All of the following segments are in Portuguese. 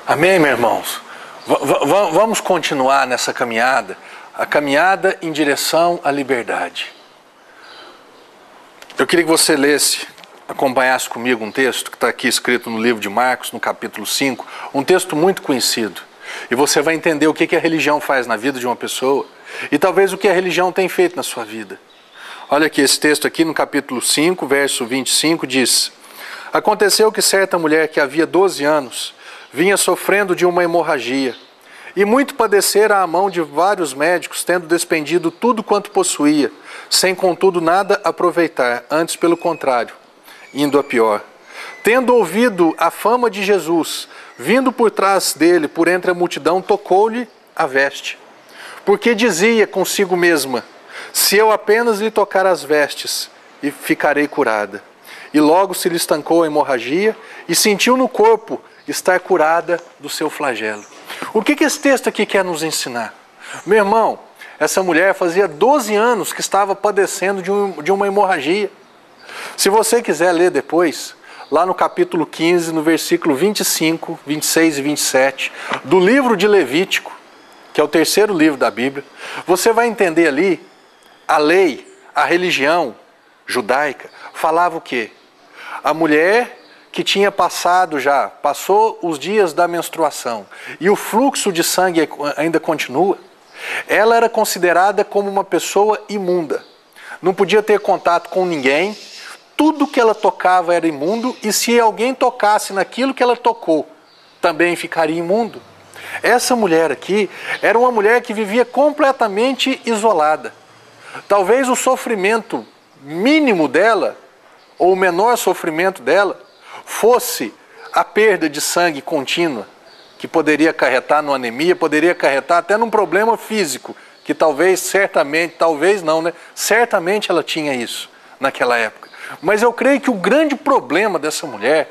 Amém, meus irmãos? Vamos continuar nessa caminhada, a caminhada em direção à liberdade. Eu queria que você lesse, acompanhasse comigo um texto que está aqui escrito no livro de Marcos, no capítulo 5, um texto muito conhecido. E você vai entender o que a religião faz na vida de uma pessoa e talvez o que a religião tem feito na sua vida. Olha aqui, esse texto aqui no capítulo 5, verso 25, diz: Aconteceu que certa mulher que havia 12 anos vinha sofrendo de uma hemorragia e muito padecera à mão de vários médicos, tendo despendido tudo quanto possuía, sem contudo nada aproveitar, antes pelo contrário, indo a pior. Tendo ouvido a fama de Jesus, vindo por trás dele, por entre a multidão, tocou-lhe a veste, porque dizia consigo mesma: se eu apenas lhe tocar as vestes, e ficarei curada. E logo se lhe estancou a hemorragia e sentiu no corpo estar curada do seu flagelo. O que esse texto aqui quer nos ensinar? Meu irmão, essa mulher fazia 12 anos que estava padecendo de uma hemorragia. Se você quiser ler depois, lá no capítulo 15, no versículo 25, 26 e 27, do livro de Levítico, que é o terceiro livro da Bíblia, você vai entender ali a lei, a religião judaica, falava o quê? A mulher que tinha passou os dias da menstruação e o fluxo de sangue ainda continua, ela era considerada como uma pessoa imunda. Não podia ter contato com ninguém, tudo que ela tocava era imundo e se alguém tocasse naquilo que ela tocou, também ficaria imundo. Essa mulher aqui era uma mulher que vivia completamente isolada. Talvez o sofrimento mínimo dela, ou o menor sofrimento dela, fosse a perda de sangue contínua, que poderia acarretar numa anemia, poderia acarretar até num problema físico, que certamente ela tinha isso naquela época. Mas eu creio que o grande problema dessa mulher,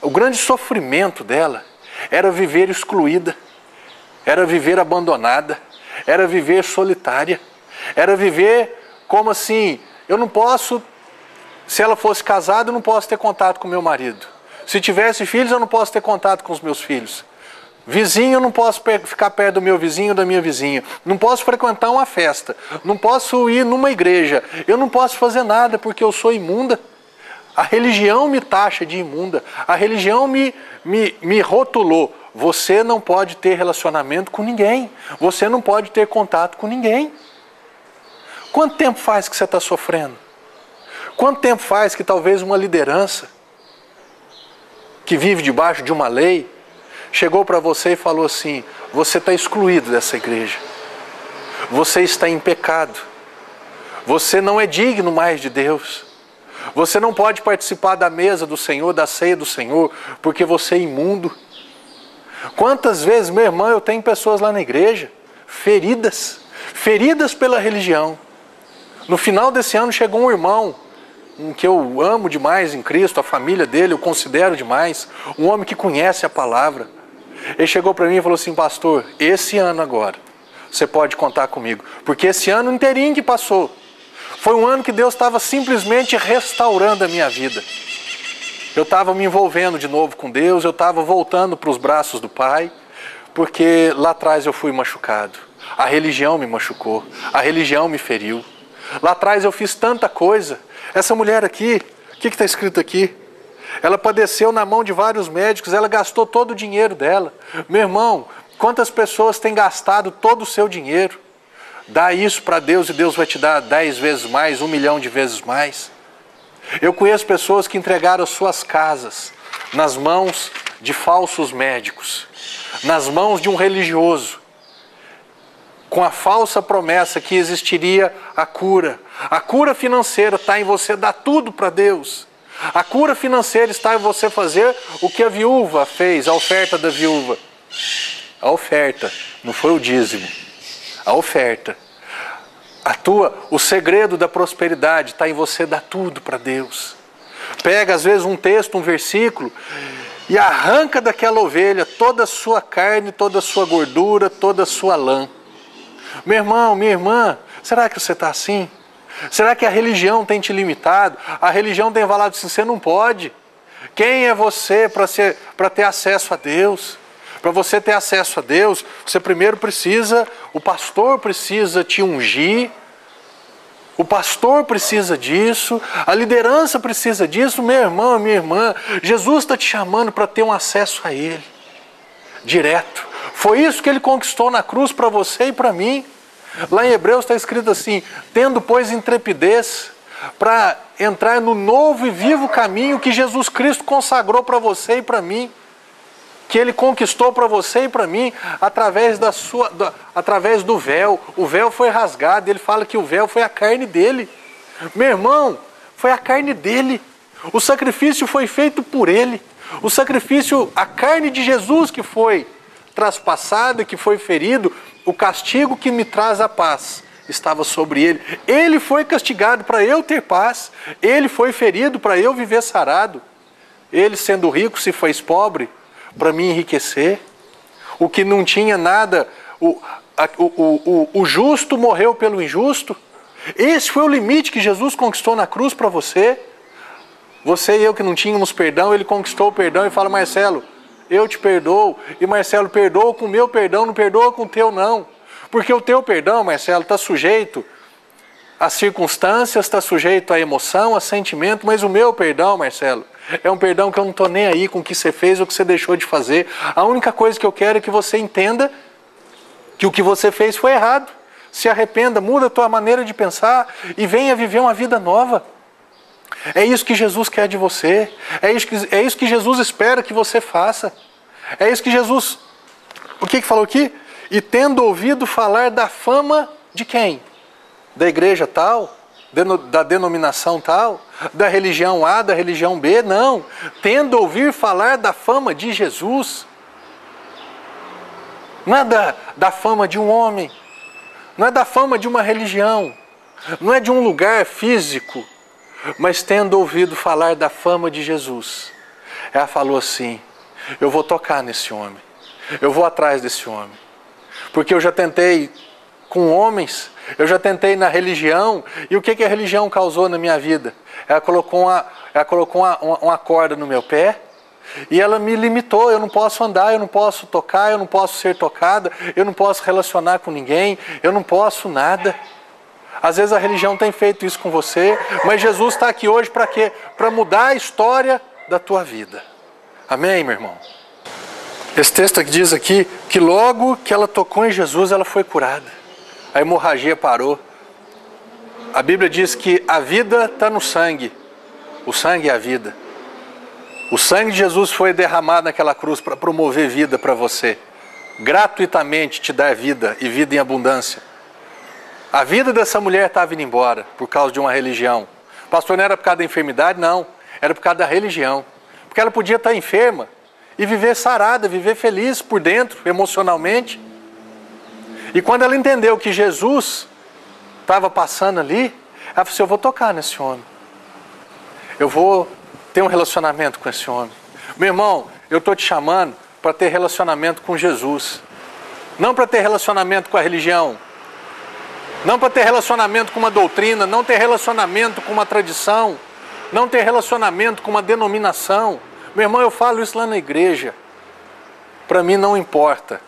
o grande sofrimento dela, era viver excluída, era viver abandonada, era viver solitária, era viver como assim, eu não posso, se ela fosse casada, eu não posso ter contato com meu marido. Se tivesse filhos, eu não posso ter contato com os meus filhos. Vizinho, eu não posso ficar perto do meu vizinho ou da minha vizinha. Não posso frequentar uma festa. Não posso ir numa igreja. Eu não posso fazer nada porque eu sou imunda. A religião me taxa de imunda. A religião me rotulou. Você não pode ter relacionamento com ninguém. Você não pode ter contato com ninguém. Quanto tempo faz que você está sofrendo? Quanto tempo faz que talvez uma liderança que vive debaixo de uma lei chegou para você e falou assim: você está excluído dessa igreja, você está em pecado, você não é digno mais de Deus, você não pode participar da mesa do Senhor, da ceia do Senhor, porque você é imundo. Quantas vezes, meu irmão, eu tenho pessoas lá na igreja feridas pela religião. No final desse ano chegou um irmão que eu amo demais em Cristo, a família dele eu considero demais, um homem que conhece a palavra. Ele chegou para mim e falou assim: pastor, esse ano agora você pode contar comigo, porque esse ano inteirinho que passou foi um ano que Deus estava simplesmente restaurando a minha vida. Eu estava me envolvendo de novo com Deus, eu estava voltando para os braços do Pai, porque lá atrás eu fui machucado, a religião me machucou, a religião me feriu. Lá atrás eu fiz tanta coisa. Essa mulher aqui, o que está escrito aqui? Ela padeceu na mão de vários médicos, ela gastou todo o dinheiro dela. Meu irmão, quantas pessoas têm gastado todo o seu dinheiro? Dá isso para Deus e Deus vai te dar 10 vezes mais, 1 milhão de vezes mais. Eu conheço pessoas que entregaram suas casas nas mãos de falsos médicos, nas mãos de um religioso, com a falsa promessa que existiria a cura. A cura financeira está em você dar tudo para Deus. A cura financeira está em você fazer o que a viúva fez, a oferta da viúva. A oferta, não foi o dízimo. A oferta. O segredo da prosperidade está em você dar tudo para Deus. Pega às vezes um texto, um versículo e arranca daquela ovelha toda a sua carne, toda a sua gordura, toda a sua lã. Meu irmão, minha irmã, será que você está assim? Será que a religião tem te limitado? A religião tem falado assim: você não pode. Quem é você para ter acesso a Deus? Para você ter acesso a Deus, você primeiro o pastor precisa te ungir, o pastor precisa disso, a liderança precisa disso, meu irmão, minha irmã. Jesus está te chamando para ter um acesso a Ele, direto. Foi isso que Ele conquistou na cruz para você e para mim. Lá em Hebreus está escrito assim: tendo, pois, intrepidez para entrar no novo e vivo caminho que Jesus Cristo consagrou para você e para mim, que Ele conquistou para você e para mim através do véu. O véu foi rasgado, Ele fala que o véu foi a carne dele. Meu irmão, foi a carne dele. O sacrifício foi feito por Ele. O sacrifício, a carne de Jesus que foi traspassada, que foi ferido, o castigo que me traz a paz estava sobre Ele. Ele foi castigado para eu ter paz. Ele foi ferido para eu viver sarado. Ele, sendo rico, se fez pobre para me enriquecer. O que não tinha nada, o justo morreu pelo injusto. Esse foi o limite que Jesus conquistou na cruz para você. Você e eu que não tínhamos perdão, Ele conquistou o perdão e fala: Marcelo, eu te perdoo. E Marcelo, perdoa com o meu perdão, não perdoa com o teu não. Porque o teu perdão, Marcelo, está sujeito às circunstâncias, está sujeito à emoção, a sentimento, mas o meu perdão, Marcelo, é um perdão que eu não estou nem aí com o que você fez ou o que você deixou de fazer. A única coisa que eu quero é que você entenda que o que você fez foi errado. Se arrependa, muda a tua maneira de pensar e venha viver uma vida nova. É isso que Jesus quer de você. É isso que Jesus espera que você faça. É isso que Jesus... O que falou aqui? E tendo ouvido falar da fama de quem? Da igreja tal? Da denominação tal? Da religião A, da religião B? Não. Tendo ouvido falar da fama de Jesus. Não é da fama de um homem. Não é da fama de uma religião. Não é de um lugar físico. Mas tendo ouvido falar da fama de Jesus. Ela falou assim: eu vou tocar nesse homem. Eu vou atrás desse homem. Porque eu já tentei com homens, eu já tentei na religião, e o que a religião causou na minha vida? Ela colocou uma corda no meu pé, e ela me limitou. Eu não posso andar, eu não posso tocar, eu não posso ser tocada, eu não posso relacionar com ninguém, eu não posso nada. Às vezes a religião tem feito isso com você, mas Jesus está aqui hoje para quê? Para mudar a história da tua vida. Amém, meu irmão? Esse texto aqui diz aqui que logo que ela tocou em Jesus, ela foi curada. A hemorragia parou. A Bíblia diz que a vida está no sangue. O sangue é a vida. O sangue de Jesus foi derramado naquela cruz para promover vida para você. Gratuitamente te dar vida e vida em abundância. A vida dessa mulher estava indo embora por causa de uma religião. Pastor, não era por causa da enfermidade? Não. Era por causa da religião. Porque ela podia estar enferma e viver sarada, viver feliz por dentro, emocionalmente. E quando ela entendeu que Jesus estava passando ali, ela falou assim: eu vou tocar nesse homem. Eu vou ter um relacionamento com esse homem. Meu irmão, eu estou te chamando para ter relacionamento com Jesus. Não para ter relacionamento com a religião. Não para ter relacionamento com uma doutrina, não ter relacionamento com uma tradição, não ter relacionamento com uma denominação. Meu irmão, eu falo isso lá na igreja. Para mim não importa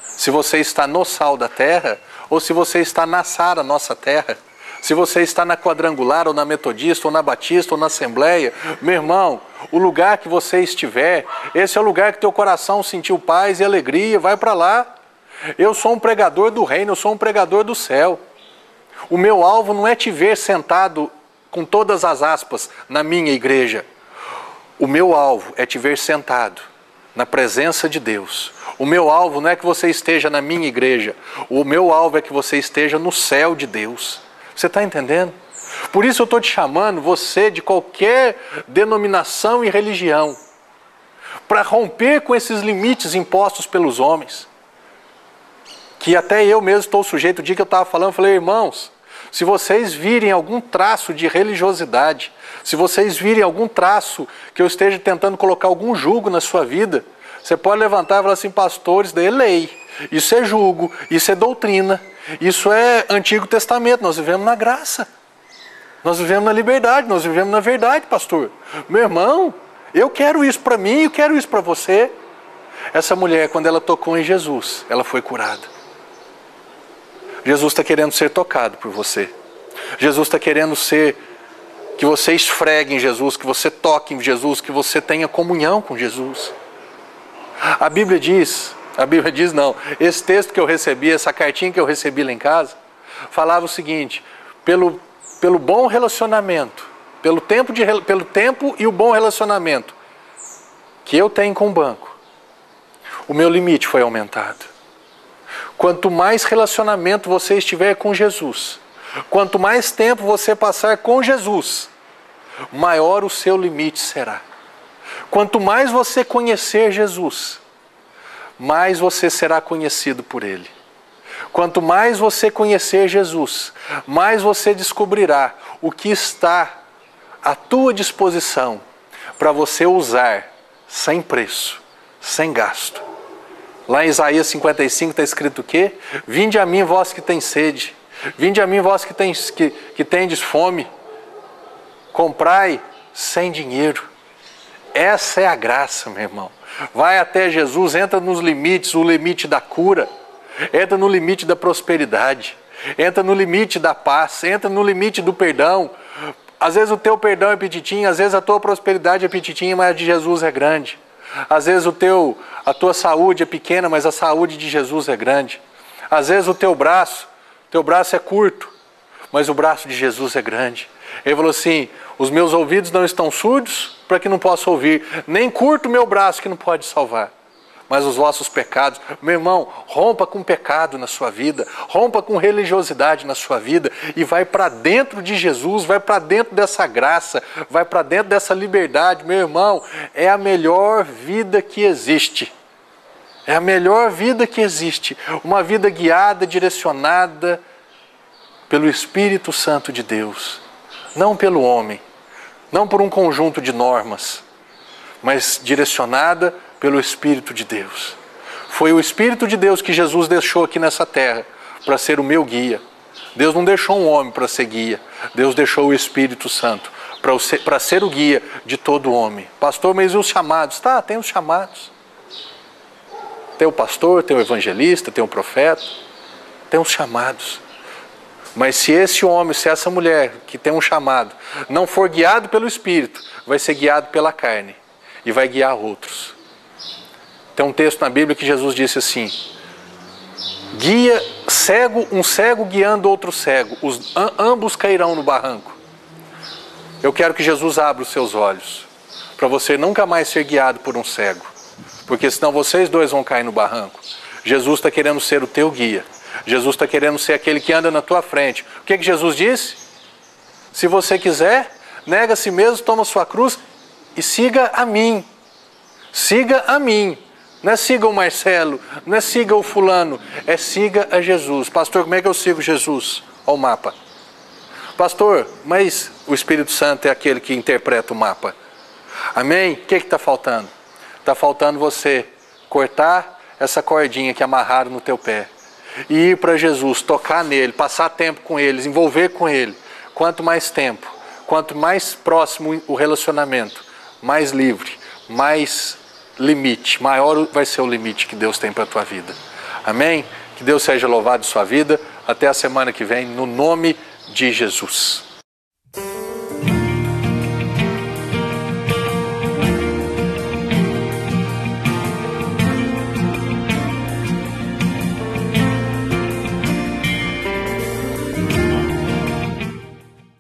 se você está no sal da terra ou se você está na Sara, nossa terra. Se você está na quadrangular ou na metodista ou na batista ou na assembleia. Meu irmão, o lugar que você estiver, esse é o lugar que teu coração sentiu paz e alegria, vai para lá. Eu sou um pregador do reino, eu sou um pregador do céu. O meu alvo não é te ver sentado com todas as aspas na minha igreja. O meu alvo é te ver sentado na presença de Deus. O meu alvo não é que você esteja na minha igreja. O meu alvo é que você esteja no céu de Deus. Você está entendendo? Por isso eu estou te chamando, você de qualquer denominação e religião, para romper com esses limites impostos pelos homens. Que até eu mesmo estou sujeito. O dia que eu estava falando, eu falei: irmãos, se vocês virem algum traço de religiosidade, se vocês virem algum traço que eu esteja tentando colocar algum jugo na sua vida, você pode levantar e falar assim: pastor, isso daí é lei, isso é jugo, isso é doutrina, isso é Antigo Testamento, nós vivemos na graça. Nós vivemos na liberdade, nós vivemos na verdade, pastor. Meu irmão, eu quero isso para mim, eu quero isso para você. Essa mulher, quando ela tocou em Jesus, ela foi curada. Jesus está querendo ser tocado por você. Jesus está querendo que você esfregue em Jesus, que você toque em Jesus, que você tenha comunhão com Jesus. A Bíblia diz não, esse texto que eu recebi, essa cartinha que eu recebi lá em casa, falava o seguinte: pelo bom relacionamento, pelo tempo e o bom relacionamento que eu tenho com o banco, o meu limite foi aumentado. Quanto mais relacionamento você estiver com Jesus, quanto mais tempo você passar com Jesus, maior o seu limite será. Quanto mais você conhecer Jesus, mais você será conhecido por Ele. Quanto mais você conhecer Jesus, mais você descobrirá o que está à tua disposição para você usar sem preço, sem gasto. Lá em Isaías 55 está escrito o quê? Vinde a mim, vós que tens sede. Vinde a mim, vós que tendes fome. Comprai sem dinheiro. Essa é a graça, meu irmão. Vai até Jesus, entra nos limites, o limite da cura. Entra no limite da prosperidade. Entra no limite da paz. Entra no limite do perdão. Às vezes o teu perdão é petitinho, às vezes a tua prosperidade é petitinha, mas a de Jesus é grande. Às vezes a tua saúde é pequena, mas a saúde de Jesus é grande. Às vezes o teu braço é curto, mas o braço de Jesus é grande. Ele falou assim: os meus ouvidos não estão surdos para que não possa ouvir, nem curto o meu braço que não pode salvar. Mas os vossos pecados, meu irmão, rompa com pecado na sua vida, rompa com religiosidade na sua vida e vai para dentro de Jesus, vai para dentro dessa graça, vai para dentro dessa liberdade. Meu irmão, é a melhor vida que existe. É a melhor vida que existe. Uma vida guiada, direcionada pelo Espírito Santo de Deus. Não pelo homem, não por um conjunto de normas, mas direcionada pelo Espírito de Deus. Foi o Espírito de Deus que Jesus deixou aqui nessa terra para ser o meu guia. Deus não deixou um homem para ser guia. Deus deixou o Espírito Santo para ser o guia de todo homem. Pastor, mas e os chamados? Tá, tem os chamados. Tem o pastor, tem o evangelista, tem o profeta. Tem os chamados. Mas se esse homem, se essa mulher que tem um chamado não for guiado pelo Espírito, vai ser guiado pela carne e vai guiar outros. Tem um texto na Bíblia que Jesus disse assim: um cego guiando outro cego, ambos cairão no barranco. Eu quero que Jesus abra os seus olhos, para você nunca mais ser guiado por um cego, porque senão vocês dois vão cair no barranco. Jesus está querendo ser o teu guia. Jesus está querendo ser aquele que anda na tua frente. O que Jesus disse? Se você quiser, nega a si mesmo, toma sua cruz e siga a mim. Siga a mim. Não é siga o Marcelo, não é siga o fulano, é siga a Jesus. Pastor, como é que eu sigo Jesus? Olha o mapa. Pastor, mas o Espírito Santo é aquele que interpreta o mapa. Amém? O que está faltando? Está faltando você cortar essa cordinha que amarraram no teu pé e ir para Jesus, tocar nele, passar tempo com ele, envolver com ele. Quanto mais tempo, quanto mais próximo o relacionamento, mais livre, mais limite, maior vai ser o limite que Deus tem para a tua vida. Amém? Que Deus seja louvado em sua vida. Até a semana que vem, no nome de Jesus.